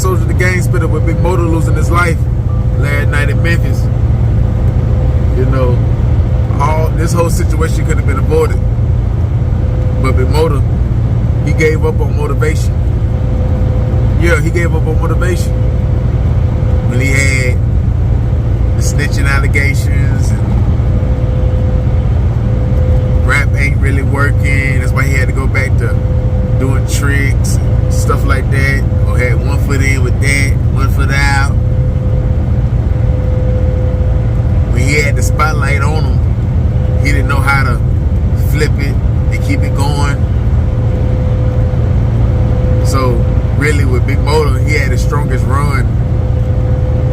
Soldier the Gang Spitter with Big Mota losing his life last night in Memphis. You know, this whole situation could have been avoided. But Big Mota, he gave up on motivation. Yeah, he gave up on motivation. When he had the snitching allegations and rap ain't really working. That's why he had to go back to doing tricks and stuff like that. Or had one foot in with that, one foot out. When he had the spotlight on him, he didn't know how to flip it and keep it going. So really with Big Mota, he had the strongest run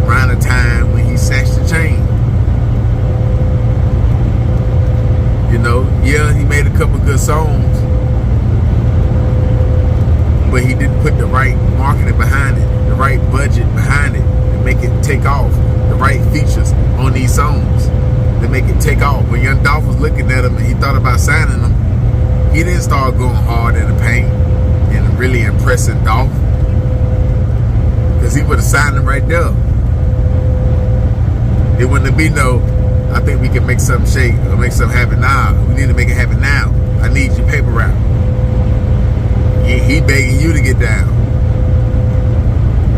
around the time when he snatched the chain. You know, yeah, he made a couple good songs, but he didn't put the right marketing behind it, the right budget behind it to make it take off, the right features on these songs to make it take off. When Young Dolph was looking at him and he thought about signing him, he didn't start going hard in the paint and really impressing Dolph, because he would have signed him right there. It wouldn't be no, I think we can make something shake or make something happen now. We need to make it happen now. I need your paper route. He begging you to get down.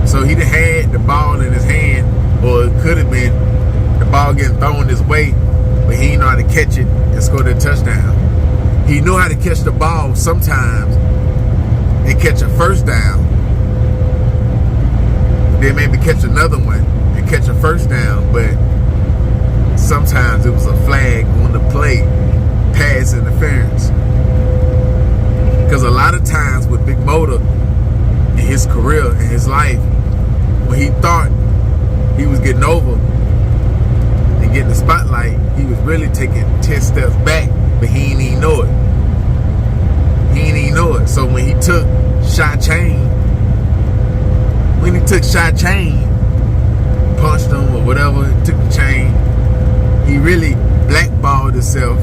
So he done had the ball in his hand, or it could have been the ball getting thrown his way, but he didn't know how to catch it and score that touchdown. He knew how to catch the ball sometimes and catch a first down. Then maybe catch another one and catch a first down, but sometimes it was a flag on the play, pass interference. Because a lot of times with Big Mota in his career, in his life, when he thought he was getting over and getting the spotlight, he was really taking 10 steps back, but he didn't even know it. He didn't even know it. So when he took Shot Chain, punched him or whatever, took the chain, he really blackballed himself.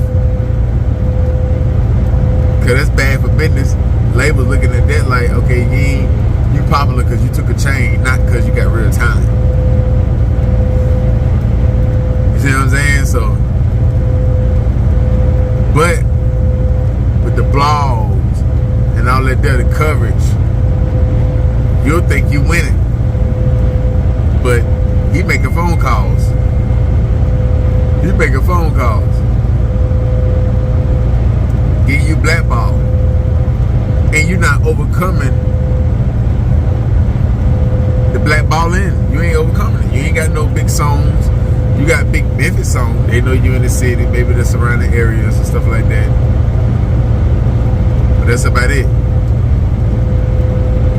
Cause that's bad for business. Label looking at that like, okay, you popular because you took a chain, not because you got real talent. You see what I'm saying? So, but with the blogs and all that there, the coverage, you'll think you winning. But he making phone calls. He making phone calls. Getting you blackballed. And you're not overcoming the blackballing. You ain't overcoming it. You ain't got no big songs. You got big Memphis songs. They know you in the city, maybe the surrounding areas and stuff like that. But that's about it.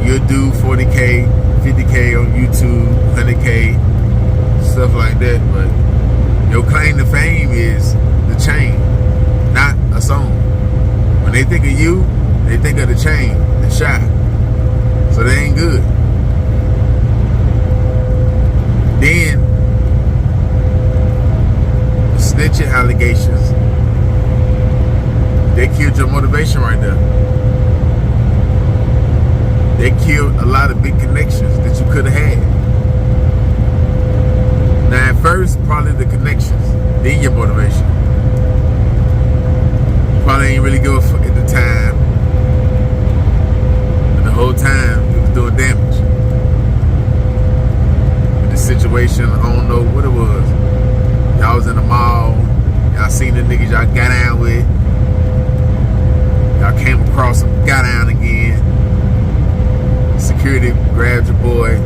You'll do 40K, 50K on YouTube, 100K, stuff like that. But your claim to fame is the chain, not a song. When they think of you, they think of the chain, the shot. So they ain't good. Then, snitching allegations, they killed your motivation right there. They killed a lot of big connections that you could have had. Now at first, probably the connections, then your motivation. Probably ain't really good for at the time. But the whole time, it was doing damage. With the situation, I don't know what it was. Y'all was in the mall. Y'all seen the niggas y'all got down with. Y'all came across them, got down again. Security grabbed your boy.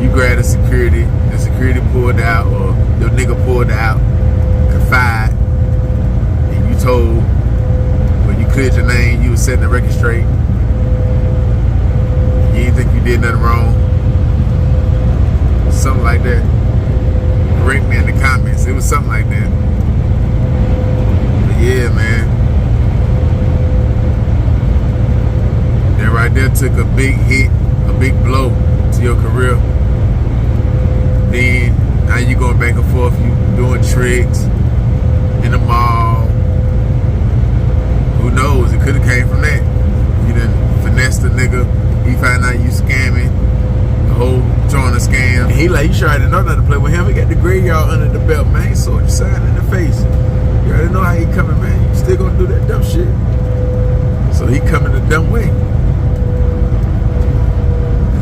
You grabbed the security pulled out, or your nigga pulled out, confined. And you told, when you cleared your name, you was setting the record straight. You didn't think you did nothing wrong. Something like that. Correct me in the comments. It was something like that. But yeah, man. That right there took a big hit, a big blow to your career. Then, now you going back and forth, you doing tricks in the mall. Who knows? It could have came from that. You done finessed the nigga. He found out you scamming. he like, you sure already know not to play with him. He got the graveyard under the belt, man. He sword you sign in the face. You already know how he coming, man. You still gonna do that dumb shit. So he coming the dumb way.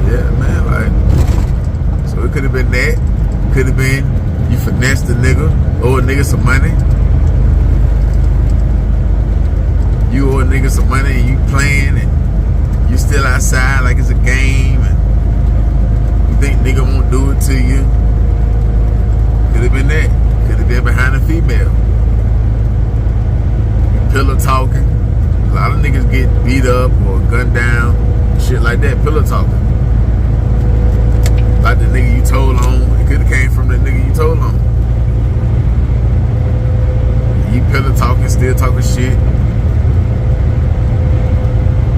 Yeah, man, like, so it could have been that. Could have been you finessed the nigga, owe a nigga some money. You owe a nigga some money and you playing and you still outside like it's a game and you think nigga won't do it to you. Could have been that. Could have been behind a female. You pillow talking. A lot of niggas get beat up or gunned down, shit like that, pillow talking. Like the nigga you told on, it could have came from the nigga you told on. You pillow talking, still talking shit.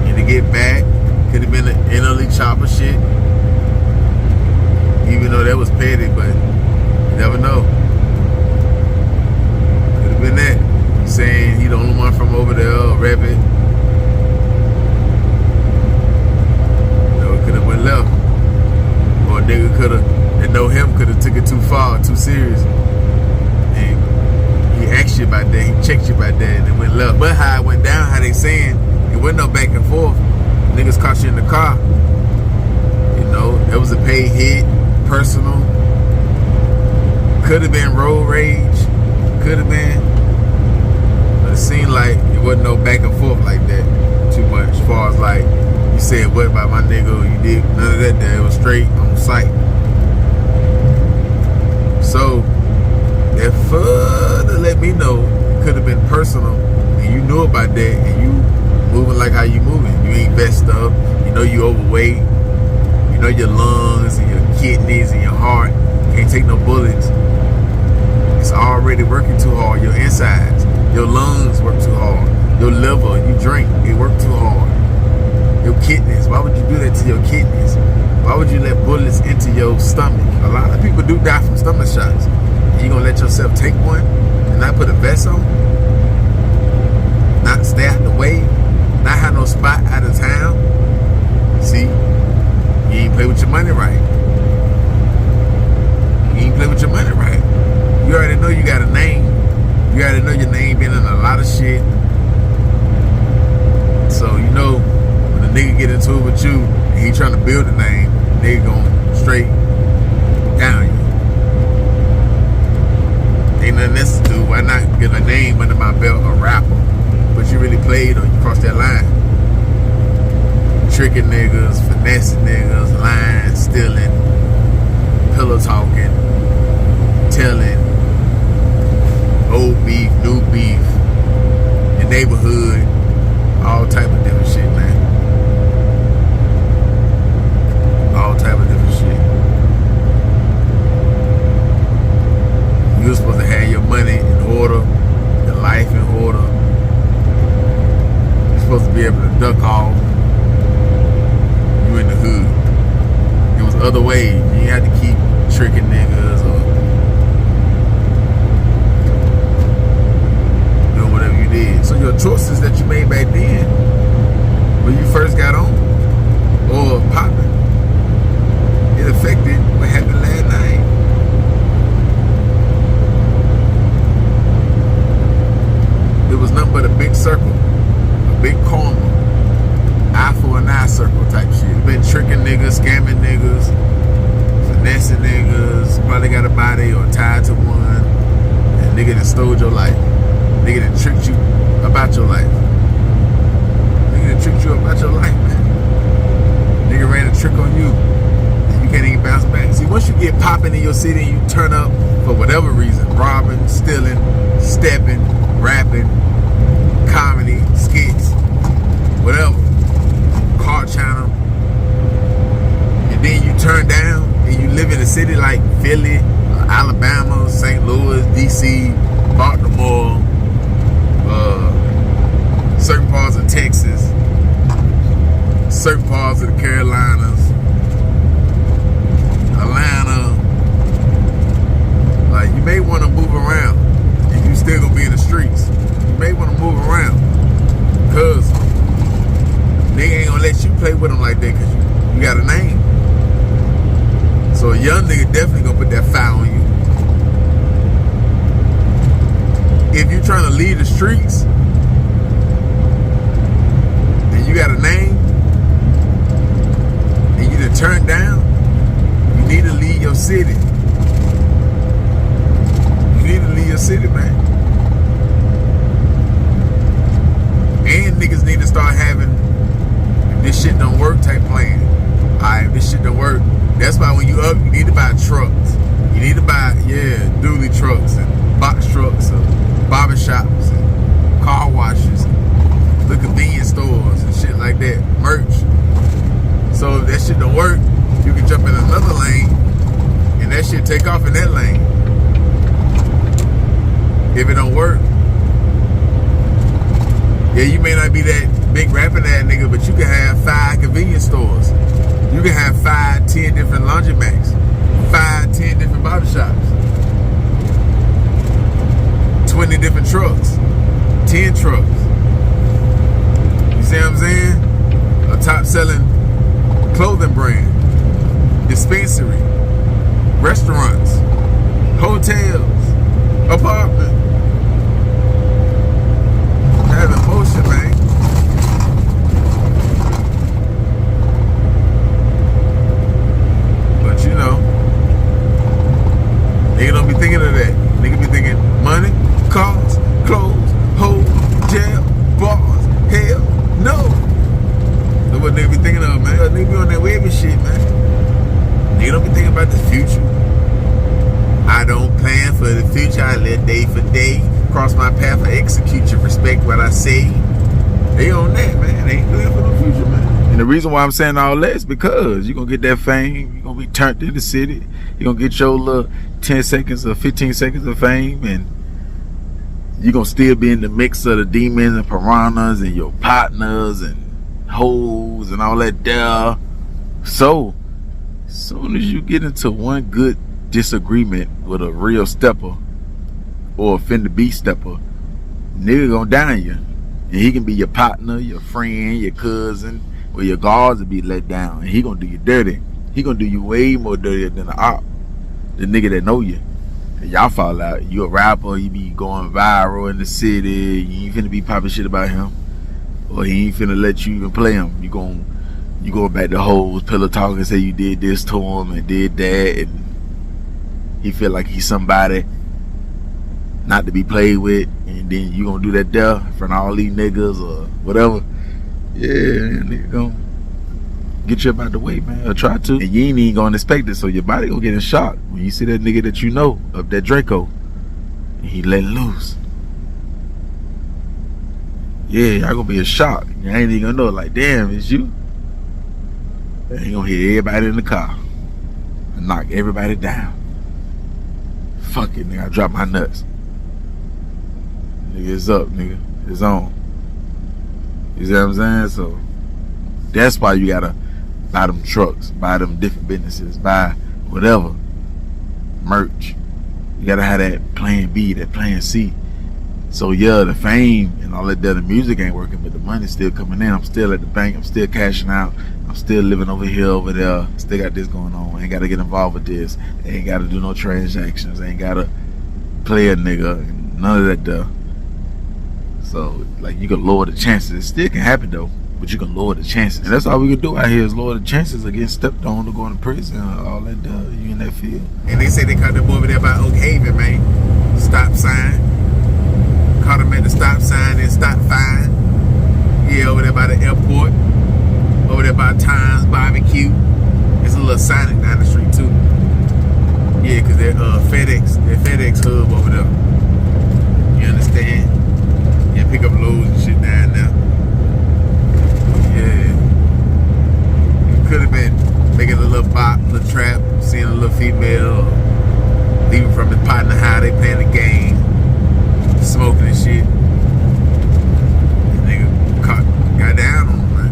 And to get back, could have been an NLE chopper shit. Even though that was petty, but you never know. Could have been that. Saying he the only one from over there, rabbit. You know, it could have went left. Or a nigga could have, that know him, could have took it too far, too serious. And he asked you about that, he checked you about that, and it went left. But how it went down, how they saying, it wasn't no back and forth. Niggas caught you in the car. You know, it was a paid hit, personal. Could have been road rage. Could have been. But it seemed like it wasn't no back and forth like that too much. As far as like, you said what about my nigga, or you did none of that there. It was straight on sight. So that further let me know it could have been personal and you knew about that and you moving like how you moving. You ain't vest up, you know you overweight, you know your lungs and your kidneys and your heart can't take no bullets. It's already working too hard. Your insides, your lungs work too hard. Your liver, you drink, it work too hard. Your kidneys, why would you do that to your kidneys? Why would you let bullets into your stomach? A lot of people do die from stomach shots. You gonna let yourself take one and not put a vest on? Not stay out the way? Not have no spot out of town? See, you ain't play with your money right. You ain't play with your money right. You already know you got a name. You already know your name been in a lot of shit. So you know when a nigga get into it with you and he trying to build a name, nigga gon' straight down you. Ain't nothing else to do. Why not get a name under my belt, a rapper? But you really played or you crossed that line. Tricking niggas, finessing niggas, lying, stealing, pillow talking, telling, old beef, new beef, the neighborhood, all type of different shit, man. All type of different shit. You were supposed to have your money in order, your life in order. You're supposed to be able to duck off. You in the hood. It was other ways. You ain't had to keep tricking niggas or doing whatever you did. So your choices that you made back then, when you first got on, or popping, it affected what happened last night. It was nothing but a big circle, a big karma, eye for an eye circle type shit. You been tricking niggas, scamming niggas, finessing niggas, probably got a body or tied to one, and nigga done stole your life. Nigga done tricked you about your life. Nigga done tricked you about your life, man. Nigga ran a trick on you, and you can't even bounce back. See, once you get popping in your city and you turn up for whatever reason, robbing, stealing, stepping, rapping, comedy, skits, whatever, car channel, and then you turn down and you live in a city like Philly, Alabama, St. Louis, DC, Baltimore, certain parts of Texas, certain parts of the Carolinas, Atlanta. Like, you may want to move around if you still gonna be in the streets. You may want to move around, cause nigga ain't gonna let you play with them like that, cause you got a name. So young nigga definitely gonna put that fire on you. If you're trying to leave the streets and you got a name and you done turned down, you need to leave your city. You need to leave your city, man. And niggas need to start having, if this shit don't work type plan. Alright, if this shit don't work, that's why when you up, you need to buy trucks. You need to buy, dually trucks and box trucks and barbershops and car washes and the convenience stores and shit like that, merch. So if that shit don't work, you can jump in another lane and that shit take off in that lane. If it don't work, you may not be that big rapping ass nigga, but you can have 5 convenience stores. You can have 5, 10 different laundromats, 5, 10 different barbershops, 20 different trucks, 10 trucks. You see what I'm saying? A top selling clothing brand, dispensary, restaurants, hotels, apartment. Having motion, man. But you know, nigga don't be thinking of that. Nigga be thinking money, cars, clothes, hoes, jail, bars, hell, no. That's what nigga be thinking of, man. Nigga be on that wavy shit, man. Nigga don't be thinking about the future. I don't plan for the future. I live day for day. Cross my path, I execute you. Respect what I say. They on that, man. They ain't good for the future, man. And the reason why I'm saying all that is because you're gonna get that fame. You're gonna be turned in the city. You're gonna get your little 10 seconds or 15 seconds of fame, and you're gonna still be in the mix of the demons and piranhas and your partners and hoes and all that there. So soon as you get into one good disagreement with a real stepper or a finna be stepper, nigga gonna down you. And he can be your partner, your friend, your cousin, or your guards will be let down. And he gonna do you dirty. He gonna do you way more dirty than the op, the nigga that know you. And y'all fall out. You a rapper, you be going viral in the city, you ain't finna be popping shit about him. Or he ain't finna let you even play him. You go back to hoes, pillow talk and say you did this to him and did that, and he feel like he's somebody not to be played with, and then you gonna do that there in front of all these niggas or whatever. Yeah, nigga gonna get you up out the way, man, or try to. And you ain't even gonna expect it, so your body gonna get in shock when you see that nigga that you know, up that Draco, and he letting loose. Yeah, y'all gonna be in shock. You ain't even gonna know, like, damn, it's you. And he gonna hit everybody in the car and knock everybody down. Fuck it, nigga, I dropped my nuts. Nigga, it's up, nigga. It's on. You see what I'm saying? So that's why you gotta buy them trucks, buy them different businesses, buy whatever, merch. You gotta have that plan B, that plan C. So yeah, the fame and all that, the music ain't working, but the money's still coming in. I'm still at the bank, I'm still cashing out, I'm still living over here, over there, still got this going on. I ain't gotta get involved with this, I ain't gotta do no transactions, I ain't gotta play a nigga, none of that there. So like, you can lower the chances. It still can happen though, but you can lower the chances. And that's all we can do out here is lower the chances of getting stepped on or going to prison or all that there. You in that field. And they say they caught that boy over there by Oak Haven, man. Stop sign. Caught him at the stop sign and stop fine. Yeah, over there by the airport. Over there by Times Barbecue. There's a little sign down the street too. Yeah, cause they're FedEx hub over there. You understand? Yeah, pick up loads and shit down there. Yeah. You could have been making a little bop, a little trap, seeing a little female, leaving from the partner how they playing the game, smoking and shit. The nigga got down on him, man.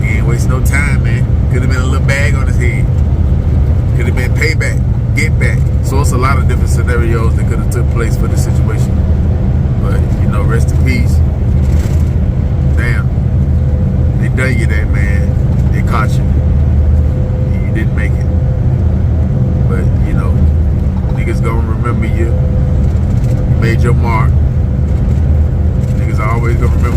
He ain't waste no time, man. Could have been a little bag on his head. Could have been payback, get back. So it's a lot of different scenarios that could have took place for this situation. But, you know, rest in peace. Damn. They done you that, man. They caught you. And you made your mark. Niggas always gonna remember